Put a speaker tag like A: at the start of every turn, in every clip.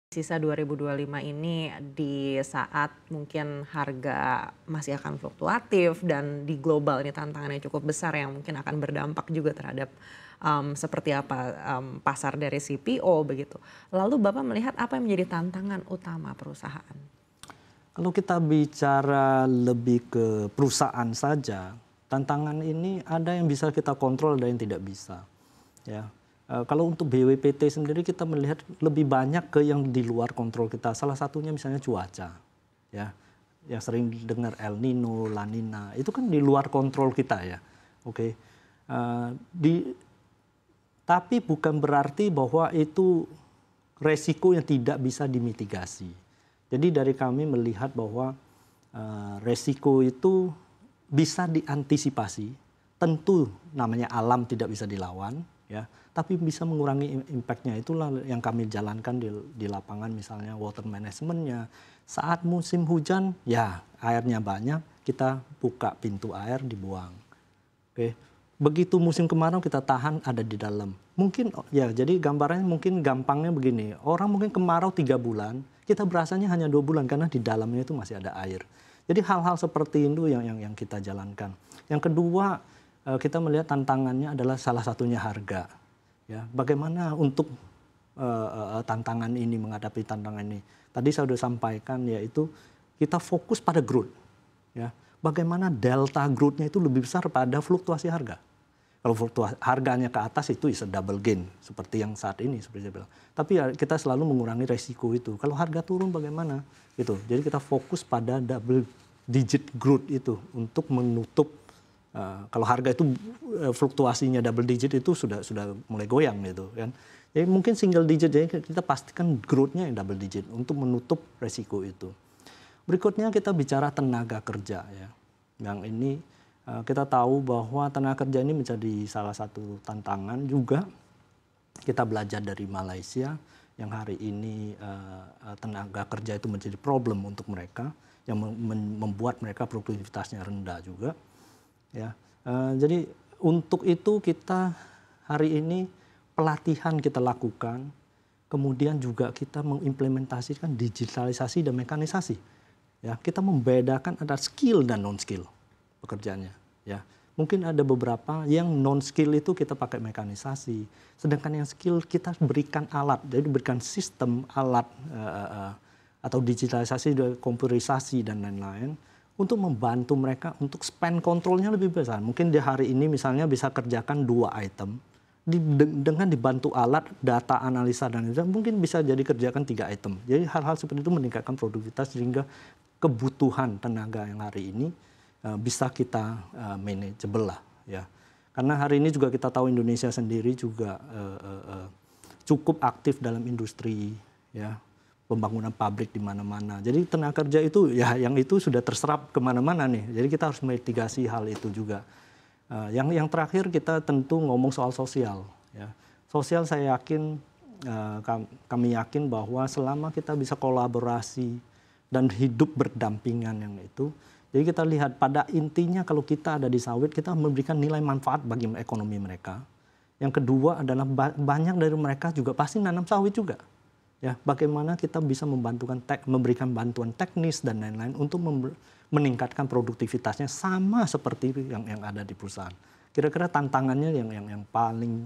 A: Sisa 2025 ini di saat mungkin harga masih akan fluktuatif dan di global ini tantangannya cukup besar yang mungkin akan berdampak juga terhadap seperti apa pasar dari CPO begitu. Lalu Bapak melihat apa yang menjadi tantangan utama perusahaan?
B: Kalau kita bicara lebih ke perusahaan saja, tantangan ini ada yang bisa kita kontrol, ada yang tidak bisa. Ya, kalau untuk BWPT sendiri kita melihat lebih banyak ke yang di luar kontrol kita. Salah satunya misalnya cuaca, ya, yang sering dengar El Nino, La Nina, itu kan di luar kontrol kita ya. Oke, tapi bukan berarti bahwa itu resiko yang tidak bisa dimitigasi. Jadi dari kami melihat bahwa resiko itu bisa diantisipasi. Tentu namanya alam tidak bisa dilawan, ya, tapi bisa mengurangi impact-nya. Itulah yang kami jalankan di lapangan, misalnya water management-nya. Saat musim hujan, ya airnya banyak, kita buka pintu air, dibuang. Oke. Begitu musim kemarau kita tahan ada di dalam. Mungkin ya, jadi gambarannya mungkin gampangnya begini. Orang mungkin kemarau 3 bulan, kita berasanya hanya 2 bulan karena di dalamnya itu masih ada air. Jadi hal-hal seperti itu yang kita jalankan. Yang kedua, kita melihat tantangannya adalah salah satunya harga. Ya, bagaimana untuk tantangan ini, menghadapi tantangan ini. Tadi saya sudah sampaikan, yaitu kita fokus pada growth. Ya, bagaimana delta growth-nya itu lebih besar pada fluktuasi harga. Kalau fluktuasi harganya ke atas itu is a double gain, seperti yang saat ini seperti saya bilang. Tapi ya, kita selalu mengurangi resiko itu. Kalau harga turun bagaimana? Gitu. Jadi kita fokus pada double digit growth itu untuk menutup. Kalau harga itu fluktuasinya double digit itu sudah mulai goyang gitu kan. Jadi mungkin single digit, jadi kita pastikan growth-nya yang double digit untuk menutup resiko itu. Berikutnya kita bicara tenaga kerja ya. Yang ini kita tahu bahwa tenaga kerja ini menjadi salah satu tantangan juga. Kita belajar dari Malaysia yang hari ini tenaga kerja itu menjadi problem untuk mereka, yang membuat mereka produktivitasnya rendah juga. Ya, jadi untuk itu kita hari ini pelatihan kita lakukan, kemudian juga kita mengimplementasikan digitalisasi dan mekanisasi. Ya, kita membedakan ada skill dan non skill pekerjaannya. Ya, mungkin ada beberapa yang non skill itu kita pakai mekanisasi, sedangkan yang skill kita berikan alat, jadi berikan sistem alat atau digitalisasi, komputerisasi dan lain-lain. Untuk membantu mereka untuk span kontrolnya lebih besar. Mungkin di hari ini misalnya bisa kerjakan 2 item, dengan dibantu alat, data analisa dan lain-lain, mungkin bisa jadi kerjakan 3 item. Jadi hal-hal seperti itu meningkatkan produktivitas sehingga kebutuhan tenaga yang hari ini bisa kita manageable lah. Ya. Karena hari ini juga kita tahu Indonesia sendiri juga cukup aktif dalam industri, ya, pembangunan pabrik di mana-mana. Jadi tenaga kerja itu ya yang itu sudah terserap kemana-mana nih. Jadi kita harus mitigasi hal itu juga. Yang terakhir kita tentu ngomong soal sosial. Ya. Sosial saya yakin, kami yakin bahwa selama kita bisa kolaborasi dan hidup berdampingan yang itu. Jadi kita lihat pada intinya kalau kita ada di sawit, kita memberikan nilai manfaat bagi ekonomi mereka. Yang kedua adalah banyak dari mereka juga pasti nanam sawit juga. Ya, bagaimana kita bisa memberikan bantuan teknis dan lain-lain untuk meningkatkan produktivitasnya sama seperti yang ada di perusahaan. Kira-kira tantangannya yang paling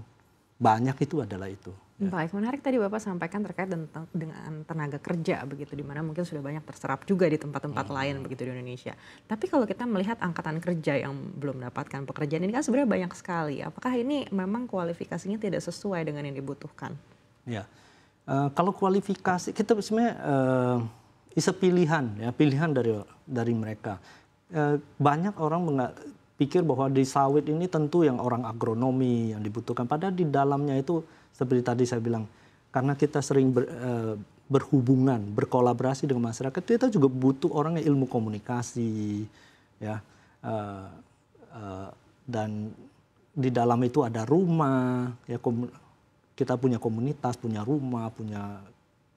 B: banyak itu adalah itu.
A: Ya. Baik, menarik tadi Bapak sampaikan terkait dengan tenaga kerja begitu, di mana mungkin sudah banyak terserap juga di tempat-tempat lain begitu di Indonesia. Tapi kalau kita melihat angkatan kerja yang belum mendapatkan pekerjaan ini kan sebenarnya banyak sekali. Apakah ini memang kualifikasinya tidak sesuai dengan yang dibutuhkan?
B: Ya. Kalau kualifikasi kita sebenarnya bisa pilihan ya, pilihan dari mereka. Banyak orang pikir bahwa di sawit ini tentu yang orang agronomi yang dibutuhkan. Padahal di dalamnya itu seperti tadi saya bilang, karena kita sering berhubungan, berkolaborasi dengan masyarakat, kita juga butuh orang yang ilmu komunikasi, ya, dan di dalam itu ada rumah, ya. Kita punya komunitas, punya rumah, punya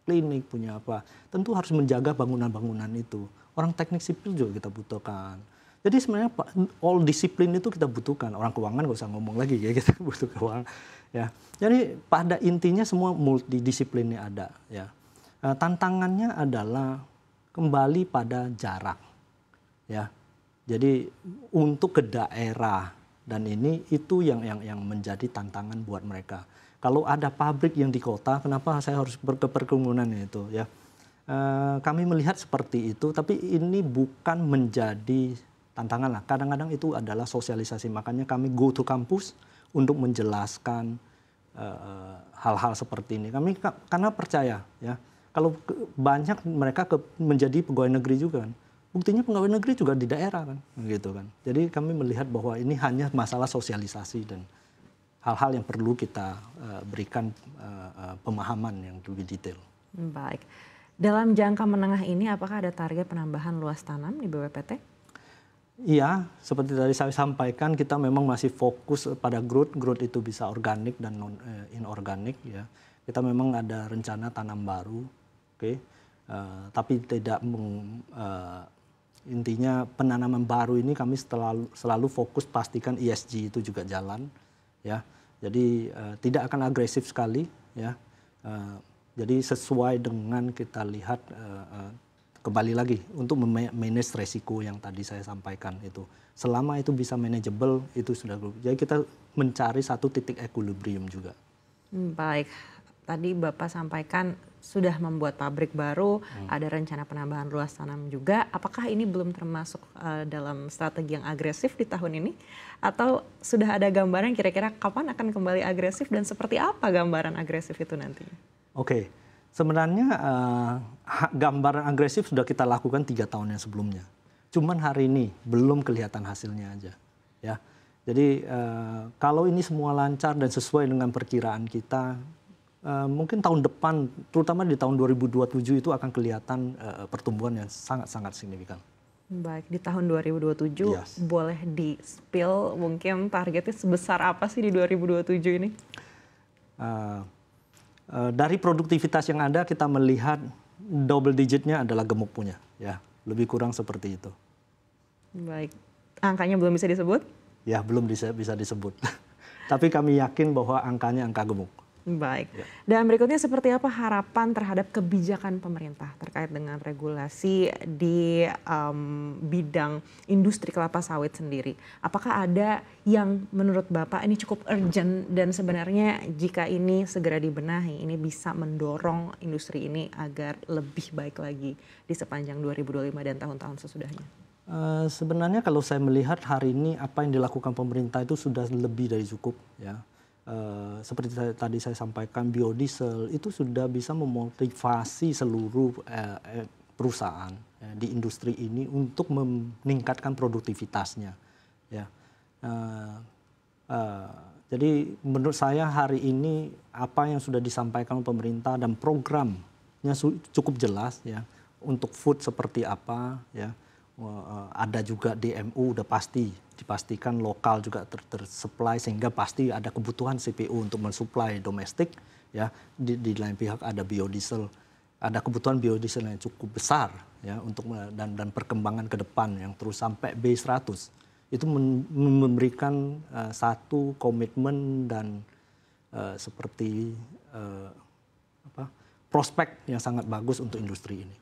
B: klinik, punya apa. Tentu harus menjaga bangunan-bangunan itu. Orang teknik sipil juga kita butuhkan. Jadi sebenarnya all disiplin itu kita butuhkan. Orang keuangan nggak usah ngomong lagi ya, kita butuh keuangan. Ya. Jadi pada intinya semua multidisiplinnya ada. Ya. Tantangannya adalah kembali pada jarak, ya. Jadi untuk ke daerah dan ini itu yang menjadi tantangan buat mereka. Kalau ada pabrik yang di kota, kenapa saya harus berkerumunan itu, ya? Kami melihat seperti itu, tapi ini bukan menjadi tantangan lah. Kadang-kadang itu adalah sosialisasi. Makanya kami go to kampus untuk menjelaskan hal-hal seperti ini. Kami karena percaya, ya, kalau banyak mereka menjadi pegawai negeri juga kan. Buktinya pegawai negeri juga di daerah kan, gitu kan. Jadi kami melihat bahwa ini hanya masalah sosialisasi dan hal-hal yang perlu kita berikan pemahaman yang lebih detail.
A: Baik. Dalam jangka menengah ini apakah ada target penambahan luas tanam di BPPT?
B: Iya, seperti tadi saya sampaikan, kita memang masih fokus pada growth. Growth itu bisa organik dan non inorganik, ya. Kita memang ada rencana tanam baru, oke. Tapi tidak intinya penanaman baru ini kami selalu fokus pastikan ESG itu juga jalan, ya. Jadi tidak akan agresif sekali, ya. Jadi sesuai dengan kita lihat kembali lagi untuk manage resiko yang tadi saya sampaikan itu. Selama itu bisa manageable itu sudah. Jadi kita mencari satu titik equilibrium juga.
A: Baik, tadi Bapak sampaikan sudah membuat pabrik baru, ada rencana penambahan luas tanam juga. Apakah ini belum termasuk dalam strategi yang agresif di tahun ini? Atau sudah ada gambaran kira-kira kapan akan kembali agresif dan seperti apa gambaran agresif itu nantinya?
B: Oke, sebenarnya gambaran agresif sudah kita lakukan 3 tahun yang sebelumnya. Cuman hari ini belum kelihatan hasilnya aja, ya. Jadi kalau ini semua lancar dan sesuai dengan perkiraan kita, mungkin tahun depan, terutama di tahun 2027 itu akan kelihatan pertumbuhan yang sangat-sangat signifikan.
A: Baik, di tahun 2027
B: Yes.
A: boleh di-spill mungkin targetnya sebesar apa sih di 2027 ini?
B: Dari produktivitas yang ada kita melihat double digitnya adalah gemuk punya, ya, lebih kurang seperti itu.
A: Baik, angkanya belum bisa disebut?
B: Ya, belum bisa disebut. Tapi kami yakin bahwa angkanya angka gemuk.
A: Baik. Dan berikutnya seperti apa harapan terhadap kebijakan pemerintah terkait dengan regulasi di bidang industri kelapa sawit sendiri? Apakah ada yang menurut Bapak ini cukup urgent dan sebenarnya jika ini segera dibenahi ini bisa mendorong industri ini agar lebih baik lagi di sepanjang 2025 dan tahun-tahun sesudahnya?
B: Sebenarnya kalau saya melihat hari ini apa yang dilakukan pemerintah itu sudah lebih dari cukup, ya. Seperti tadi saya sampaikan, biodiesel itu sudah bisa memotivasi seluruh perusahaan di industri ini untuk meningkatkan produktivitasnya, ya. Jadi menurut saya hari ini apa yang sudah disampaikan pemerintah dan programnya cukup jelas, ya, untuk food seperti apa, ya. Ada juga DMU udah dipastikan lokal juga tersupply sehingga pasti ada kebutuhan CPO untuk mensuplai domestik, ya. Di lain pihak ada biodiesel, ada kebutuhan biodiesel yang cukup besar, ya, untuk dan perkembangan ke depan yang terus sampai B100 itu memberikan satu komitmen dan seperti prospek yang sangat bagus untuk industri ini.